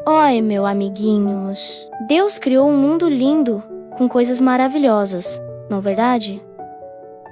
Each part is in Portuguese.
Oi, meu amiguinhos. Deus criou um mundo lindo, com coisas maravilhosas, não é verdade?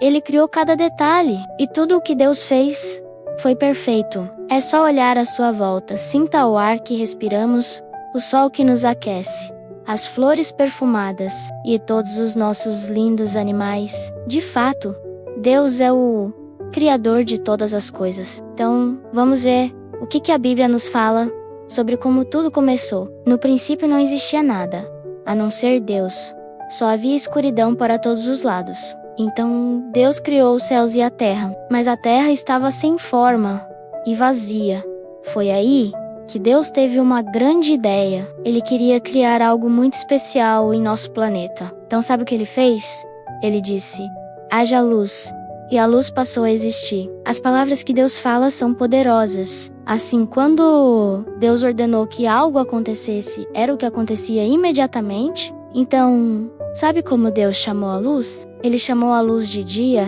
Ele criou cada detalhe, e tudo o que Deus fez foi perfeito. É só olhar à sua volta, sinta o ar que respiramos, o sol que nos aquece, as flores perfumadas e todos os nossos lindos animais. De fato, Deus é o Criador de todas as coisas. Então, vamos ver o que a Bíblia nos fala sobre como tudo começou. No princípio não existia nada, a não ser Deus. Só havia escuridão para todos os lados. Então Deus criou os céus e a terra, mas a terra estava sem forma e vazia. Foi aí que Deus teve uma grande ideia. Ele queria criar algo muito especial em nosso planeta. Então sabe o que ele fez? Ele disse: haja luz. E a luz passou a existir. As palavras que Deus fala são poderosas. Assim, quando Deus ordenou que algo acontecesse, era o que acontecia imediatamente. Então, sabe como Deus chamou a luz? Ele chamou a luz de dia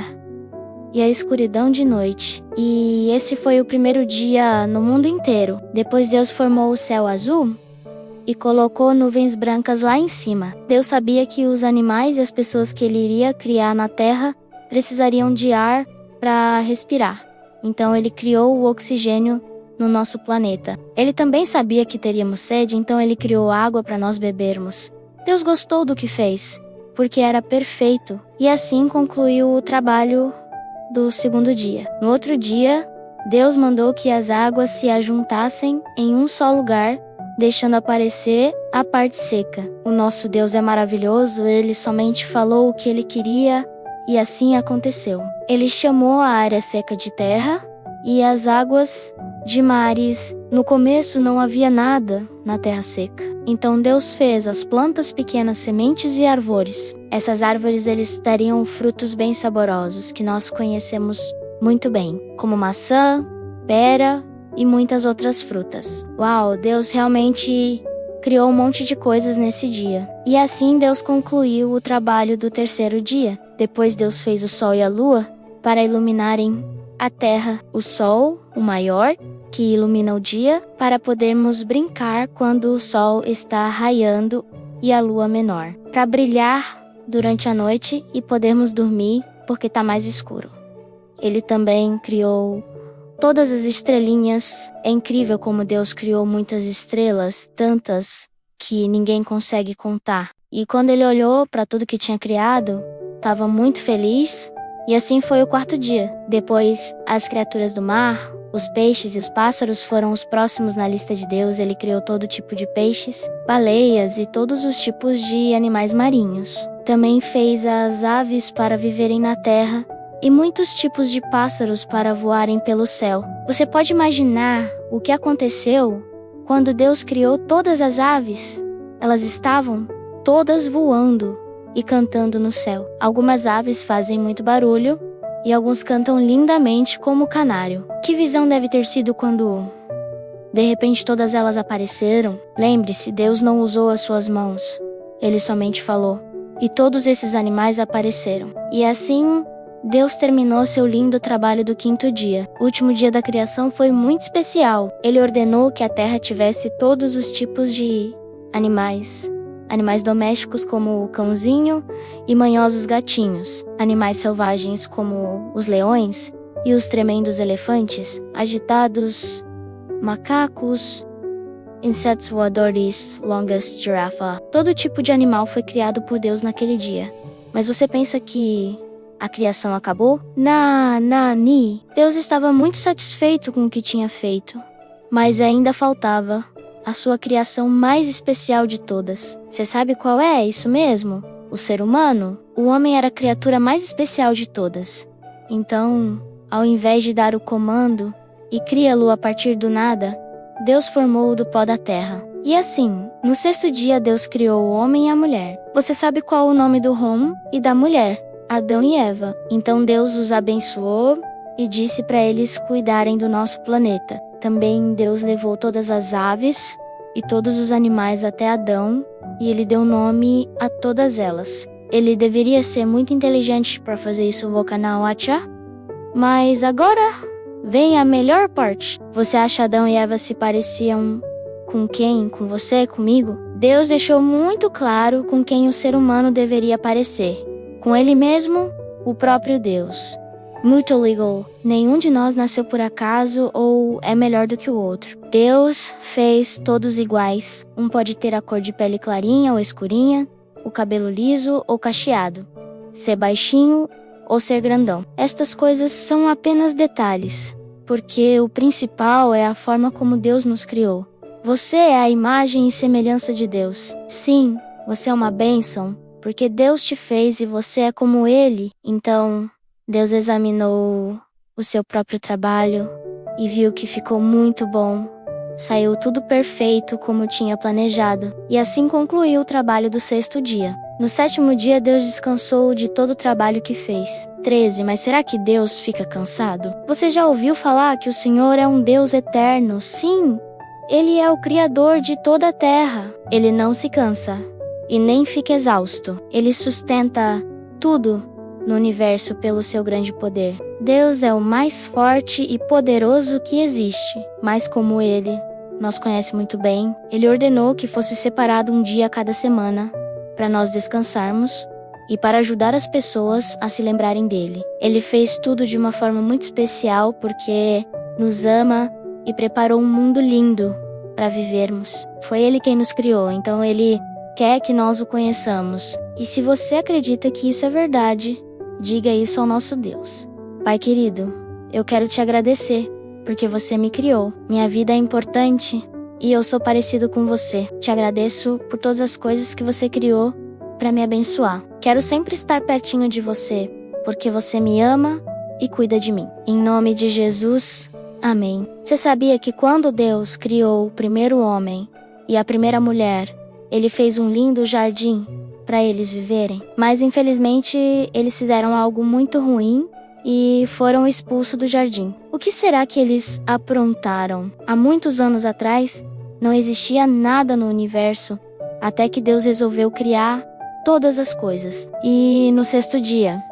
e a escuridão de noite. E esse foi o primeiro dia no mundo inteiro. Depois Deus formou o céu azul e colocou nuvens brancas lá em cima. Deus sabia que os animais e as pessoas que ele iria criar na terra precisariam de ar para respirar. Então ele criou o oxigênio no nosso planeta. Ele também sabia que teríamos sede, então ele criou água para nós bebermos. Deus gostou do que fez, porque era perfeito. E assim concluiu o trabalho do segundo dia. No outro dia, Deus mandou que as águas se ajuntassem em um só lugar, deixando aparecer a parte seca. O nosso Deus é maravilhoso, ele somente falou o que ele queria, e assim aconteceu. Ele chamou a área seca de terra e as águas de mares. No começo não havia nada na terra seca. Então Deus fez as plantas pequenas, sementes e árvores. Essas árvores eles dariam frutos bem saborosos que nós conhecemos muito bem, como maçã, pera e muitas outras frutas. Uau, Deus realmente criou um monte de coisas nesse dia. E assim Deus concluiu o trabalho do terceiro dia. Depois Deus fez o sol e a lua para iluminarem a terra. O sol, o maior, que ilumina o dia, para podermos brincar quando o sol está raiando, e a lua menor, para brilhar durante a noite e podermos dormir porque está mais escuro. Ele também criou todas as estrelinhas. É incrível como Deus criou muitas estrelas, tantas que ninguém consegue contar. E quando ele olhou para tudo que tinha criado, estava muito feliz. E assim foi o quarto dia. Depois, as criaturas do mar, os peixes e os pássaros foram os próximos na lista de Deus. Ele criou todo tipo de peixes, baleias e todos os tipos de animais marinhos. Também fez as aves para viverem na terra e muitos tipos de pássaros para voarem pelo céu. Você pode imaginar o que aconteceu quando Deus criou todas as aves? Elas estavam todas voando e cantando no céu. Algumas aves fazem muito barulho e alguns cantam lindamente como o canário. Que visão deve ter sido quando, de repente, todas elas apareceram? Lembre-se, Deus não usou as suas mãos. Ele somente falou. E todos esses animais apareceram. E assim, Deus terminou seu lindo trabalho do quinto dia. O último dia da criação foi muito especial. Ele ordenou que a terra tivesse todos os tipos de animais. Animais domésticos como o cãozinho e manhosos gatinhos. Animais selvagens como os leões e os tremendos elefantes. Agitados macacos, insetos voadores, longas girafa. Todo tipo de animal foi criado por Deus naquele dia. Mas você pensa que a criação acabou? Ni. Deus estava muito satisfeito com o que tinha feito, mas ainda faltava a sua criação mais especial de todas. Você sabe qual é isso mesmo? O ser humano? O homem era a criatura mais especial de todas. Então, ao invés de dar o comando e cria-lo a partir do nada, Deus formou-o do pó da terra. E assim, no sexto dia Deus criou o homem e a mulher. Você sabe qual é o nome do homem e da mulher? Adão e Eva. Então Deus os abençoou e disse para eles cuidarem do nosso planeta. Também Deus levou todas as aves e todos os animais até Adão e ele deu nome a todas elas. Ele deveria ser muito inteligente para fazer isso no canal Acha. Mas agora vem a melhor parte. Você acha Adão e Eva se pareciam com quem? Com você, comigo? Deus deixou muito claro com quem o ser humano deveria parecer. Com ele mesmo, o próprio Deus. Muito legal. Nenhum de nós nasceu por acaso ou é melhor do que o outro. Deus fez todos iguais. Um pode ter a cor de pele clarinha ou escurinha, o cabelo liso ou cacheado, ser baixinho ou ser grandão. Estas coisas são apenas detalhes, porque o principal é a forma como Deus nos criou. Você é a imagem e semelhança de Deus. Sim, você é uma bênção, porque Deus te fez e você é como Ele. Então, Deus examinou o seu próprio trabalho e viu que ficou muito bom. Saiu tudo perfeito como tinha planejado, e assim concluiu o trabalho do 6º dia. No 7º dia, Deus descansou de todo o trabalho que fez. 13. Mas será que Deus fica cansado? Você já ouviu falar que o Senhor é um Deus eterno? Sim, Ele é o Criador de toda a terra. Ele não se cansa e nem fica exausto. Ele sustenta tudo no universo pelo seu grande poder. Deus é o mais forte e poderoso que existe, mas como Ele nos conhece muito bem, Ele ordenou que fosse separado um dia a cada semana para nós descansarmos e para ajudar as pessoas a se lembrarem dele. Ele fez tudo de uma forma muito especial porque nos ama e preparou um mundo lindo para vivermos. Foi Ele quem nos criou, então Ele quer que nós o conheçamos. E se você acredita que isso é verdade, diga isso ao nosso Deus. Pai querido, eu quero te agradecer, porque você me criou. Minha vida é importante e eu sou parecido com você. Te agradeço por todas as coisas que você criou para me abençoar. Quero sempre estar pertinho de você, porque você me ama e cuida de mim. Em nome de Jesus, amém. Você sabia que quando Deus criou o primeiro homem e a primeira mulher, Ele fez um lindo jardim para eles viverem? Mas infelizmente eles fizeram algo muito ruim e foram expulsos do jardim. O que será que eles aprontaram? Há muitos anos atrás, não existia nada no universo, até que Deus resolveu criar todas as coisas. E no 6º dia,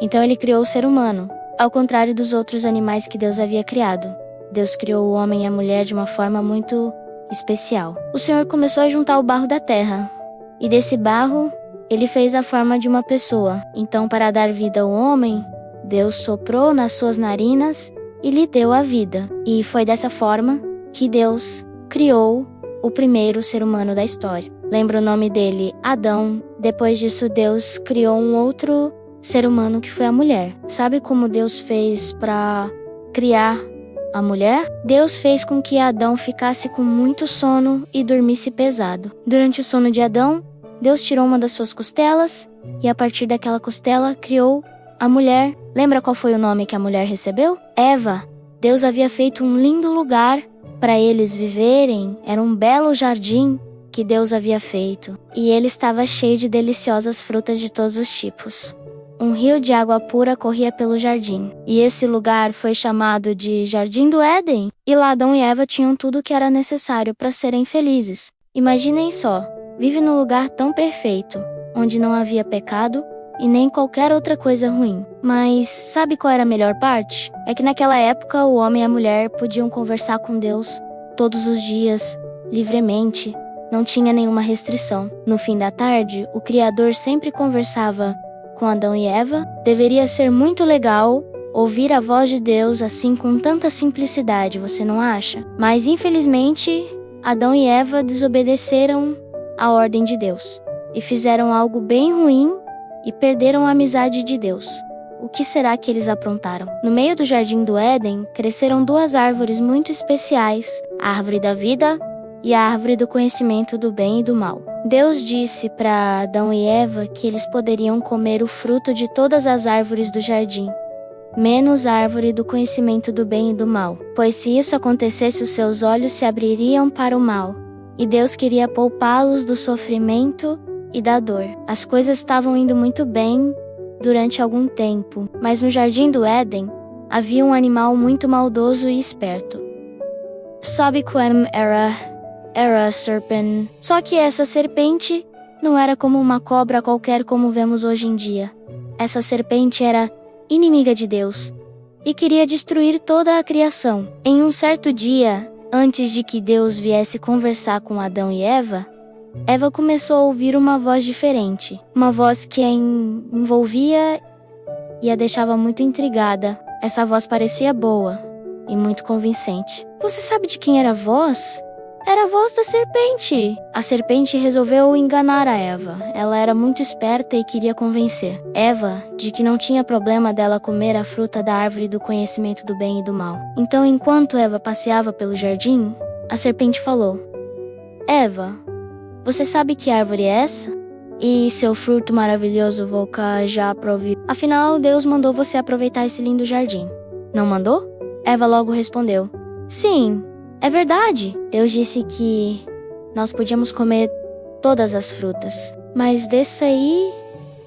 então Ele criou o ser humano, ao contrário dos outros animais que Deus havia criado. Deus criou o homem e a mulher de uma forma muito especial. O Senhor começou a juntar o barro da terra, e desse barro, Ele fez a forma de uma pessoa. Então, para dar vida ao homem, Deus soprou nas suas narinas e lhe deu a vida. E foi dessa forma que Deus criou o primeiro ser humano da história. Lembra o nome dele? Adão. Depois disso, Deus criou um outro ser humano que foi a mulher. Sabe como Deus fez para criar a mulher? Deus fez com que Adão ficasse com muito sono e dormisse pesado. Durante o sono de Adão, Deus tirou uma das suas costelas e a partir daquela costela criou a mulher. Lembra qual foi o nome que a mulher recebeu? Eva. Deus havia feito um lindo lugar para eles viverem. Era um belo jardim que Deus havia feito. E ele estava cheio de deliciosas frutas de todos os tipos. Um rio de água pura corria pelo jardim. E esse lugar foi chamado de Jardim do Éden. E lá Adão e Eva tinham tudo o que era necessário para serem felizes. Imaginem só, vive num lugar tão perfeito, onde não havia pecado e nem qualquer outra coisa ruim. Mas sabe qual era a melhor parte? É que naquela época o homem e a mulher podiam conversar com Deus todos os dias, livremente. Não tinha nenhuma restrição. No fim da tarde, o Criador sempre conversava com Adão e Eva. Deveria ser muito legal ouvir a voz de Deus assim com tanta simplicidade, você não acha? Mas infelizmente, Adão e Eva desobedeceram a ordem de Deus e fizeram algo bem ruim e perderam a amizade de Deus. O que será que eles aprontaram? No meio do jardim do Éden, cresceram 2 árvores muito especiais, a árvore da vida e a árvore do conhecimento do bem e do mal. Deus disse para Adão e Eva que eles poderiam comer o fruto de todas as árvores do jardim, menos a árvore do conhecimento do bem e do mal, pois se isso acontecesse, os seus olhos se abririam para o mal, e Deus queria poupá-los do sofrimento e da dor. As coisas estavam indo muito bem durante algum tempo, mas no jardim do Éden havia um animal muito maldoso e esperto. Sabe quem era a serpente? Só que essa serpente não era como uma cobra qualquer como vemos hoje em dia. Essa serpente era inimiga de Deus e queria destruir toda a criação. Em um certo dia, Antes de que Deus viesse conversar com Adão e Eva, Eva começou a ouvir uma voz diferente. Uma voz que a envolvia e a deixava muito intrigada. Essa voz parecia boa e muito convincente. Você sabe de quem era a voz? Era a voz da serpente. A serpente resolveu enganar a Eva. Ela era muito esperta e queria convencer Eva de que não tinha problema dela comer a fruta da árvore do conhecimento do bem e do mal. Então, enquanto Eva passeava pelo jardim, a serpente falou: Eva, você sabe que árvore é essa? E seu fruto maravilhoso boca já provou. Afinal, Deus mandou você aproveitar esse lindo jardim. Não mandou? Eva logo respondeu: Sim, é verdade. Deus disse que nós podíamos comer todas as frutas. Mas desse aí,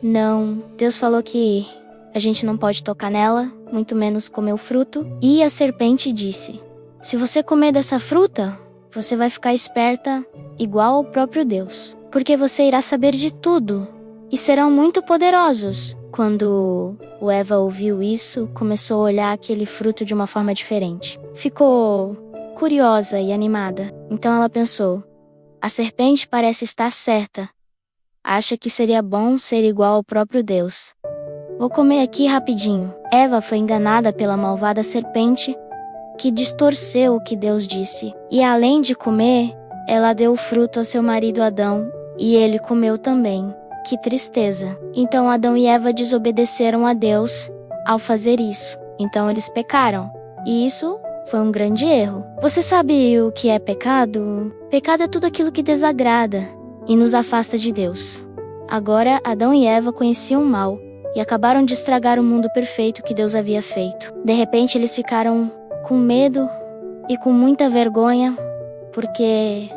não. Deus falou que a gente não pode tocar nela, muito menos comer o fruto. E a serpente disse: Se você comer dessa fruta, você vai ficar esperta igual ao próprio Deus. Porque você irá saber de tudo e serão muito poderosos. Quando o Eva ouviu isso, começou a olhar aquele fruto de uma forma diferente. Ficou curiosa e animada. Então ela pensou: a serpente parece estar certa. Acha que seria bom ser igual ao próprio Deus. Vou comer aqui rapidinho. Eva foi enganada pela malvada serpente, que distorceu o que Deus disse. E além de comer, ela deu o fruto a seu marido Adão, e ele comeu também. Que tristeza. Então Adão e Eva desobedeceram a Deus ao fazer isso. Então eles pecaram. E isso foi um grande erro. Você sabe o que é pecado? Pecado é tudo aquilo que desagrada e nos afasta de Deus. Agora Adão e Eva conheciam o mal e acabaram de estragar o mundo perfeito que Deus havia feito. De repente eles ficaram com medo e com muita vergonha porque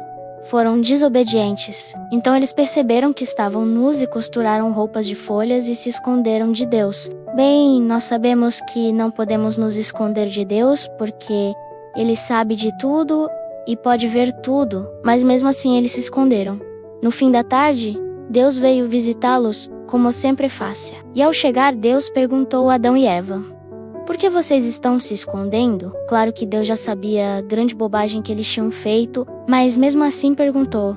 foram desobedientes. Então eles perceberam que estavam nus e costuraram roupas de folhas e se esconderam de Deus. Bem, nós sabemos que não podemos nos esconder de Deus porque Ele sabe de tudo e pode ver tudo, mas mesmo assim eles se esconderam. No fim da tarde, Deus veio visitá-los como sempre faz. E ao chegar, Deus perguntou a Adão e Eva: Por que vocês estão se escondendo? Claro que Deus já sabia a grande bobagem que eles tinham feito, mas mesmo assim perguntou: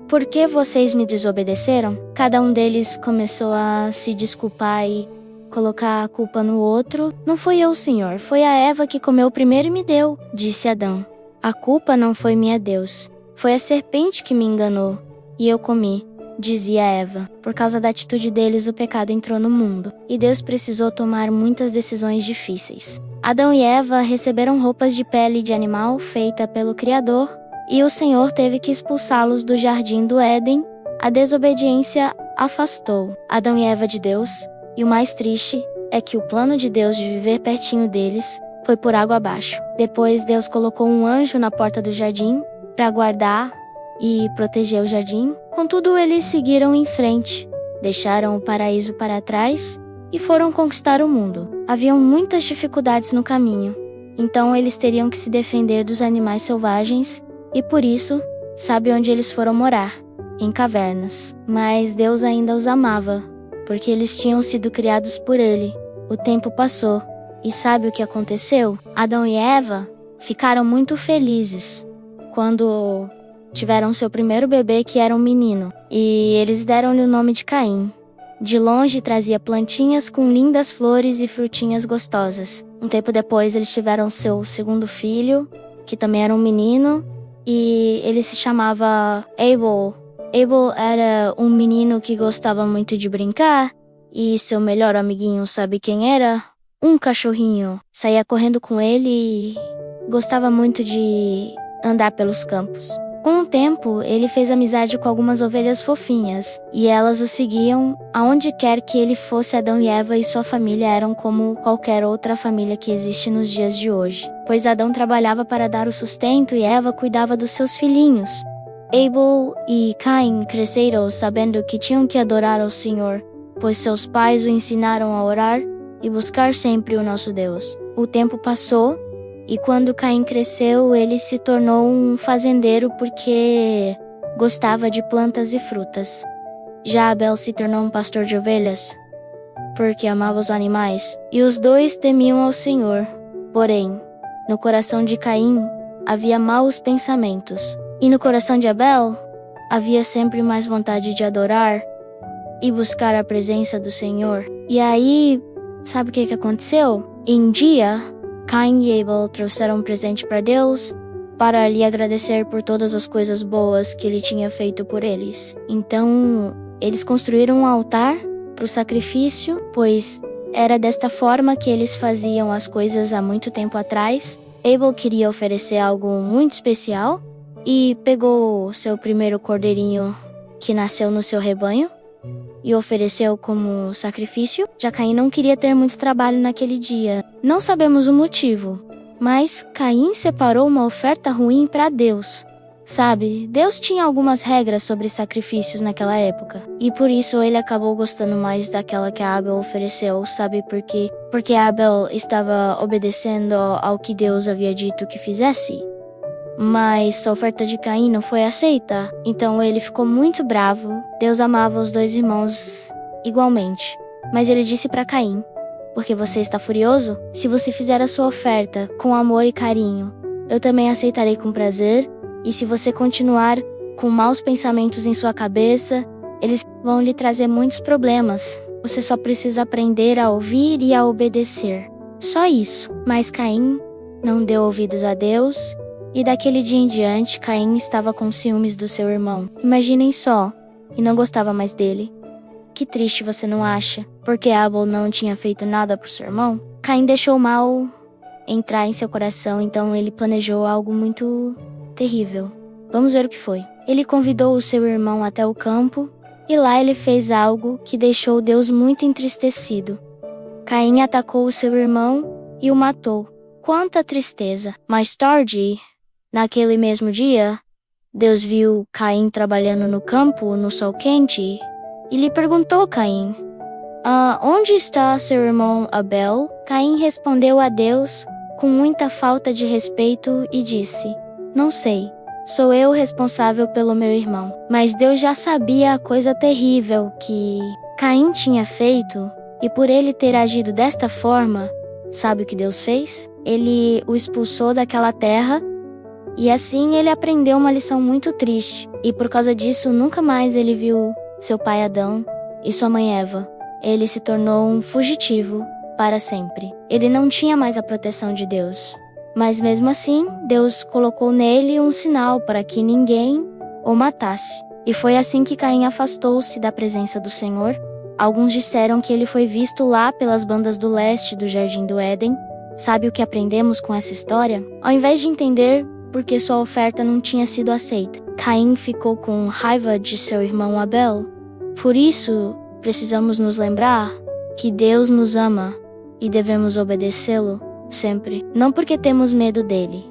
Por que vocês me desobedeceram? Cada um deles começou a se desculpar e colocar a culpa no outro. Não fui eu, Senhor, foi a Eva que comeu primeiro e me deu, disse Adão. A culpa não foi minha, Deus. Foi a serpente que me enganou, e eu comi, dizia Eva. Por causa da atitude deles, o pecado entrou no mundo, e Deus precisou tomar muitas decisões difíceis. Adão e Eva receberam roupas de pele de animal feita pelo Criador, e o Senhor teve que expulsá-los do jardim do Éden. A desobediência afastou Adão e Eva de Deus, e o mais triste é que o plano de Deus de viver pertinho deles foi por água abaixo. Depois Deus colocou um anjo na porta do jardim para guardar e proteger o jardim. Contudo, eles seguiram em frente, deixaram o paraíso para trás e foram conquistar o mundo. Haviam muitas dificuldades no caminho, então eles teriam que se defender dos animais selvagens e por isso, sabe onde eles foram morar? Em cavernas. Mas Deus ainda os amava, porque eles tinham sido criados por Ele. O tempo passou, e sabe o que aconteceu? Adão e Eva ficaram muito felizes quando tiveram seu primeiro bebê, que era um menino, e eles deram-lhe o nome de Caim. De longe trazia plantinhas com lindas flores e frutinhas gostosas. Um tempo depois eles tiveram seu segundo filho, que também era um menino, e ele se chamava Abel. Abel era um menino que gostava muito de brincar, e seu melhor amiguinho, sabe quem era? Um cachorrinho. Saía correndo com ele e gostava muito de andar pelos campos. Com o tempo, ele fez amizade com algumas ovelhas fofinhas, e elas o seguiam aonde quer que ele fosse. Adão e Eva e sua família eram como qualquer outra família que existe nos dias de hoje, pois Adão trabalhava para dar o sustento e Eva cuidava dos seus filhinhos. Abel e Caim cresceram sabendo que tinham que adorar ao Senhor, pois seus pais o ensinaram a orar e buscar sempre o nosso Deus. O tempo passou, e quando Caim cresceu, ele se tornou um fazendeiro porque gostava de plantas e frutas. Já Abel se tornou um pastor de ovelhas, porque amava os animais, e os dois temiam ao Senhor. Porém, no coração de Caim havia maus pensamentos. E no coração de Abel, havia sempre mais vontade de adorar e buscar a presença do Senhor. E aí, sabe o que aconteceu? Em dia, Caim e Abel trouxeram um presente para Deus para lhe agradecer por todas as coisas boas que ele tinha feito por eles. Então, eles construíram um altar para o sacrifício, pois era desta forma que eles faziam as coisas há muito tempo atrás. Abel queria oferecer algo muito especial e pegou seu primeiro cordeirinho que nasceu no seu rebanho e ofereceu como sacrifício. Já Caim não queria ter muito trabalho naquele dia. Não sabemos o motivo, mas Caim separou uma oferta ruim para Deus. Sabe, Deus tinha algumas regras sobre sacrifícios naquela época, e por isso ele acabou gostando mais daquela que Abel ofereceu. Sabe por quê? Porque Abel estava obedecendo ao que Deus havia dito que fizesse. Mas a oferta de Caim não foi aceita, então ele ficou muito bravo. Deus amava os dois irmãos igualmente, mas ele disse para Caim: porque você está furioso? Se você fizer a sua oferta com amor e carinho, eu também aceitarei com prazer. E se você continuar com maus pensamentos em sua cabeça, eles vão lhe trazer muitos problemas. Você só precisa aprender a ouvir e a obedecer. Só isso. Mas Caim não deu ouvidos a Deus, e daquele dia em diante, Caim estava com ciúmes do seu irmão. Imaginem só, e não gostava mais dele. Que triste, você não acha? Porque Abel não tinha feito nada por seu irmão? Caim deixou o mal entrar em seu coração, então ele planejou algo muito terrível. Vamos ver o que foi. Ele convidou o seu irmão até o campo, e lá ele fez algo que deixou Deus muito entristecido. Caim atacou o seu irmão e o matou. Quanta tristeza! Mais tarde, naquele mesmo dia, Deus viu Caim trabalhando no campo, no sol quente, e lhe perguntou: Caim, onde está seu irmão Abel? Caim respondeu a Deus com muita falta de respeito e disse: não sei, sou eu responsável pelo meu irmão. Mas Deus já sabia a coisa terrível que Caim tinha feito, e por ele ter agido desta forma, sabe o que Deus fez? Ele o expulsou daquela terra, e assim ele aprendeu uma lição muito triste. E por causa disso, nunca mais ele viu seu pai Adão e sua mãe Eva. Ele se tornou um fugitivo para sempre. Ele não tinha mais a proteção de Deus. Mas mesmo assim, Deus colocou nele um sinal para que ninguém o matasse. E foi assim que Caim afastou-se da presença do Senhor. Alguns disseram que ele foi visto lá pelas bandas do leste do Jardim do Éden. Sabe o que aprendemos com essa história? Ao invés de entender por que sua oferta não tinha sido aceita, Caim ficou com raiva de seu irmão Abel. Por isso, precisamos nos lembrar que Deus nos ama e devemos obedecê-lo sempre. Não porque temos medo dele,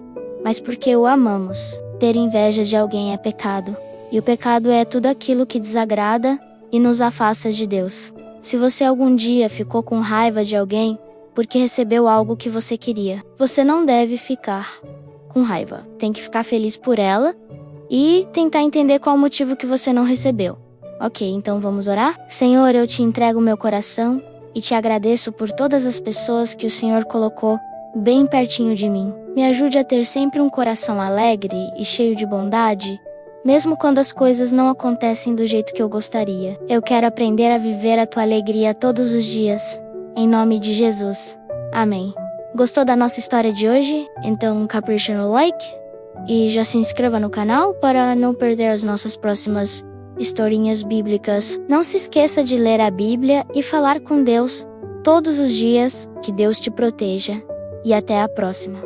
mas porque o amamos. Ter inveja de alguém é pecado, e o pecado é tudo aquilo que desagrada e nos afasta de Deus. Se você algum dia ficou com raiva de alguém porque recebeu algo que você queria, você não deve ficar com raiva. Tem que ficar feliz por ela e tentar entender qual o motivo que você não recebeu. Ok, então vamos orar? Senhor, eu te entrego meu coração e te agradeço por todas as pessoas que o Senhor colocou bem pertinho de mim. Me ajude a ter sempre um coração alegre e cheio de bondade, mesmo quando as coisas não acontecem do jeito que eu gostaria. Eu quero aprender a viver a tua alegria todos os dias. Em nome de Jesus. Amém. Gostou da nossa história de hoje? Então capricha no like e já se inscreva no canal para não perder as nossas próximas historinhas bíblicas. Não se esqueça de ler a Bíblia e falar com Deus todos os dias. Que Deus te proteja. E até a próxima.